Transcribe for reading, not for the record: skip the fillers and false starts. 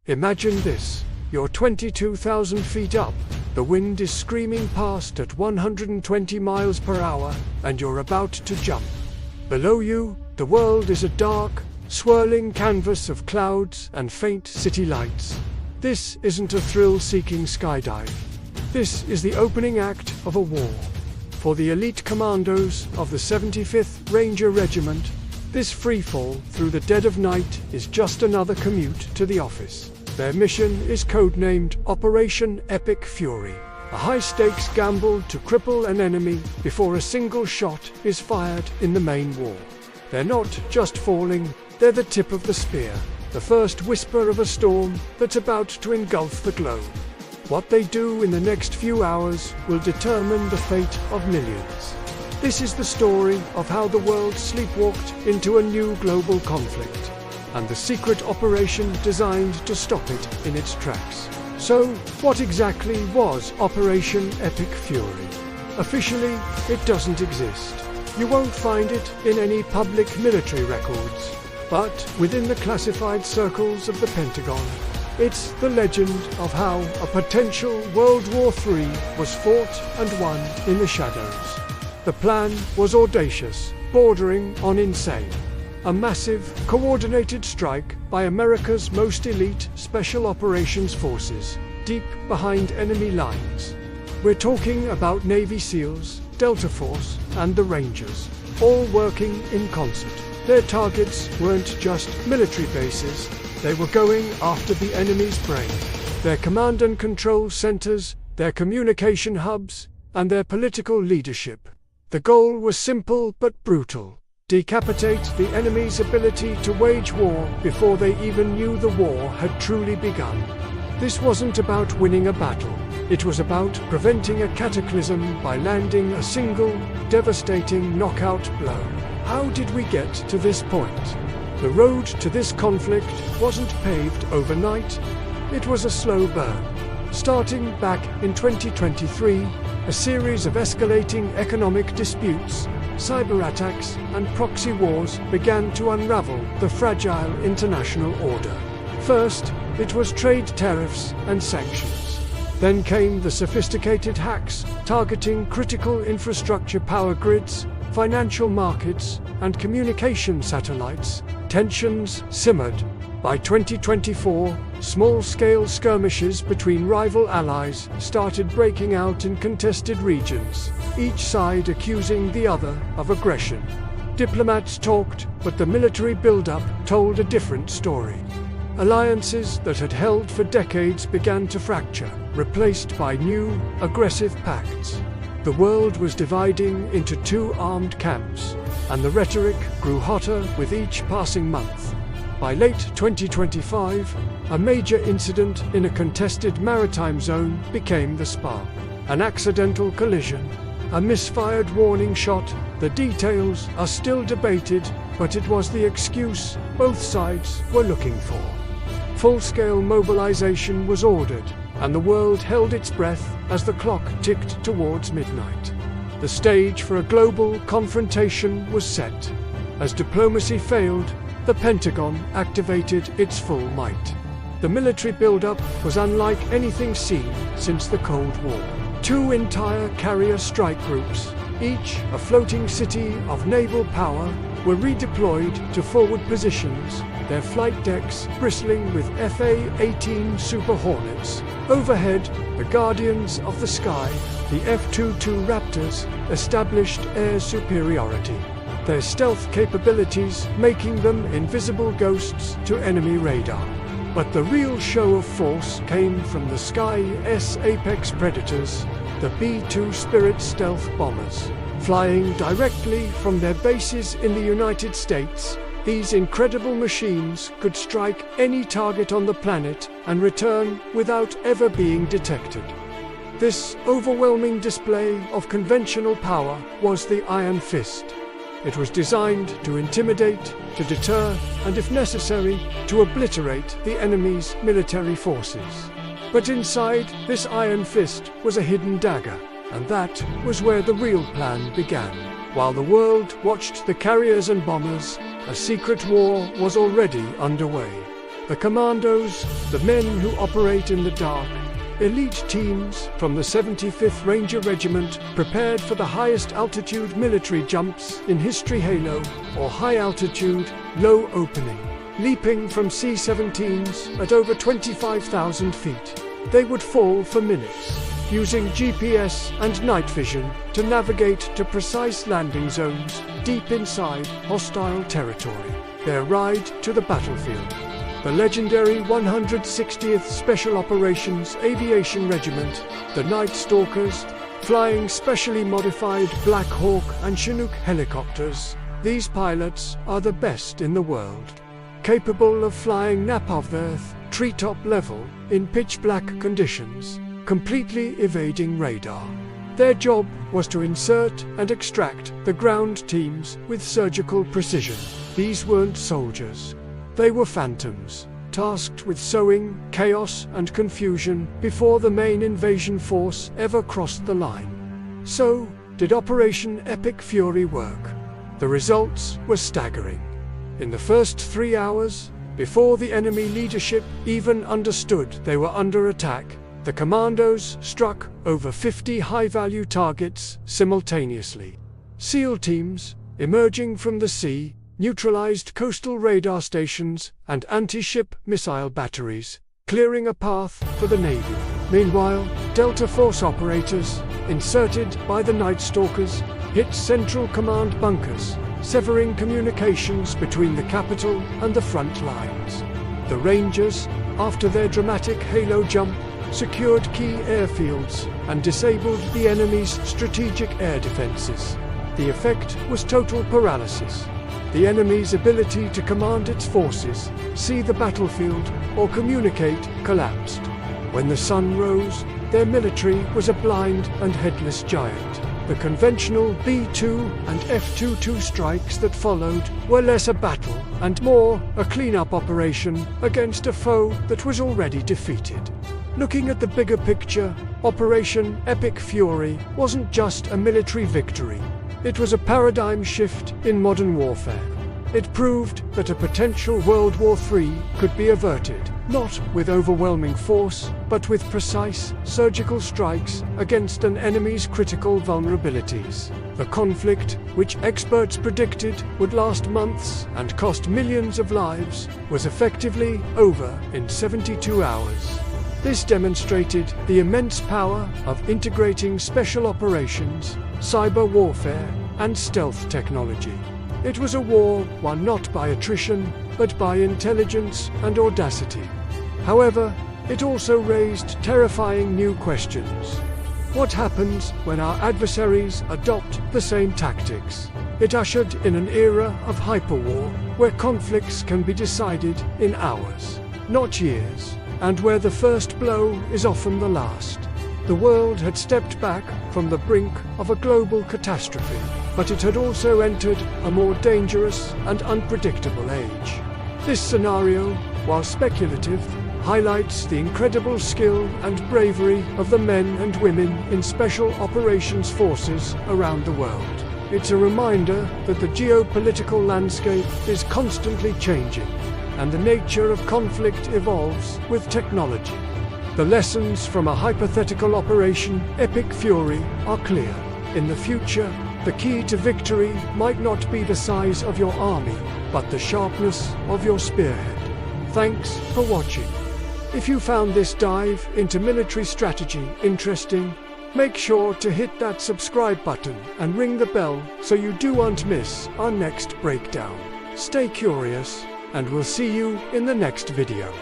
Imagine this. You're 22,000 feet up. The wind is screaming past at 120 miles per hour, and you're about to jump. Below you, the world is a dark, swirling canvas of clouds and faint city lights. This isn't a thrill-seeking skydive. This is the opening act of a war. For the elite commandos of the 75th Ranger Regiment, this freefall through the dead of night is just another commute to the office. Their mission is codenamed Operation Epic Fury, a high-stakes gamble to cripple an enemy before a single shot is fired in the main war. They're not just falling, they're the tip of the spear, the first whisper of a storm that's about to engulf the globe. What they do in the next few hours will determine the fate of millions. This is the story of how the world sleepwalked into a new global conflict, and the secret operation designed to stop it in its tracks. So, what exactly was Operation Epic Fury? Officially, it doesn't exist. You won't find it in any public military records, but within the classified circles of the Pentagon, it's the legend of how a potential World War III was fought and won in the shadows. The plan was audacious, bordering on insane. A massive, coordinated strike by America's most elite Special Operations Forces, deep behind enemy lines. We're talking about Navy SEALs, Delta Force, and the Rangers, all working in concert. Their targets weren't just military bases, they were going after the enemy's brain, their command and control centers, their communication hubs, and their political leadership. The goal was simple but brutal: decapitate the enemy's ability to wage war before they even knew the war had truly begun. This wasn't about winning a battle. It was about preventing a cataclysm by landing a single, devastating knockout blow. How did we get to this point? The road to this conflict wasn't paved overnight. It was a slow burn. Starting back in 2023, a series of escalating economic disputes, cyber attacks, and proxy wars began to unravel the fragile international order. First, it was trade tariffs and sanctions. Then came the sophisticated hacks targeting critical infrastructure power grids, financial markets, and communication satellites. Tensions simmered. By 2024, small-scale skirmishes between rival allies started breaking out in contested regions, each side accusing the other of aggression. Diplomats talked, but the military buildup told a different story. Alliances that had held for decades began to fracture, replaced by new, aggressive pacts. The world was dividing into two armed camps, and the rhetoric grew hotter with each passing month. By late 2025, a major incident in a contested maritime zone became the spark. An accidental collision, a misfired warning shot. The details are still debated, but it was the excuse both sides were looking for. Full-scale mobilization was ordered, and the world held its breath as the clock ticked towards midnight. The stage for a global confrontation was set. As diplomacy failed, the Pentagon activated its full might. The military buildup was unlike anything seen since the Cold War. Two entire carrier strike groups, each a floating city of naval power, were redeployed to forward positions, their flight decks bristling with FA-18 Super Hornets. Overhead, the guardians of the sky, the F-22 Raptors, established air superiority, their stealth capabilities making them invisible ghosts to enemy radar. But the real show of force came from the Sky-S Apex Predators, the B-2 Spirit stealth bombers. Flying directly from their bases in the United States, these incredible machines could strike any target on the planet and return without ever being detected. This overwhelming display of conventional power was the Iron Fist. It was designed to intimidate, to deter, and if necessary, to obliterate the enemy's military forces. But inside this Iron Fist was a hidden dagger, and that was where the real plan began. While the world watched the carriers and bombers, a secret war was already underway. The Commandos, the men who operate in the dark, elite teams from the 75th Ranger Regiment prepared for the highest altitude military jumps in history. Halo, or high altitude, low opening, leaping from C-17s at over 25,000 feet. They would fall for minutes, using GPS and night vision to navigate to precise landing zones deep inside hostile territory. Their ride to the battlefield. The legendary 160th Special Operations Aviation Regiment, the Night Stalkers, flying specially modified Black Hawk and Chinook helicopters. These pilots are the best in the world, capable of flying above Earth, treetop level, in pitch-black conditions, completely evading radar. Their job was to insert and extract the ground teams with surgical precision. These weren't soldiers. They were phantoms, tasked with sowing chaos and confusion before the main invasion force ever crossed the line. So, did Operation Epic Fury work? The results were staggering. In the first 3 hours, before the enemy leadership even understood they were under attack, the Commandos struck over 50 high-value targets simultaneously. SEAL teams, emerging from the sea, neutralized coastal radar stations and anti-ship missile batteries, clearing a path for the Navy. Meanwhile, Delta Force operators, inserted by the Night Stalkers, hit Central Command bunkers, severing communications between the capital and the front lines. The Rangers, after their dramatic Halo jump, secured key airfields and disabled the enemy's strategic air defenses. The effect was total paralysis. The enemy's ability to command its forces, see the battlefield, or communicate collapsed. When the sun rose, their military was a blind and headless giant. The conventional B-2 and F-22 strikes that followed were less a battle and more a cleanup operation against a foe that was already defeated. Looking at the bigger picture, Operation Epic Fury wasn't just a military victory. It was a paradigm shift in modern warfare. It proved that a potential World War III could be averted, not with overwhelming force, but with precise, surgical strikes against an enemy's critical vulnerabilities. The conflict, which experts predicted would last months and cost millions of lives, was effectively over in 72 hours. This demonstrated the immense power of integrating special operations, cyber warfare, and stealth technology. It was a war won not by attrition, but by intelligence and audacity. However, it also raised terrifying new questions. What happens when our adversaries adopt the same tactics? It ushered in an era of hyperwar, where conflicts can be decided in hours, not years, and where the first blow is often the last. The world had stepped back from the brink of a global catastrophe, but it had also entered a more dangerous and unpredictable age. This scenario, while speculative, highlights the incredible skill and bravery of the men and women in special operations forces around the world. It's a reminder that the geopolitical landscape is constantly changing, and the nature of conflict evolves with technology. The lessons from a hypothetical Operation Epic Fury are clear. In the future, the key to victory might not be the size of your army, but the sharpness of your spearhead. Thanks for watching. If you found this dive into military strategy interesting, make sure to hit that subscribe button and ring the bell so you don't miss our next breakdown. Stay curious, and we'll see you in the next video.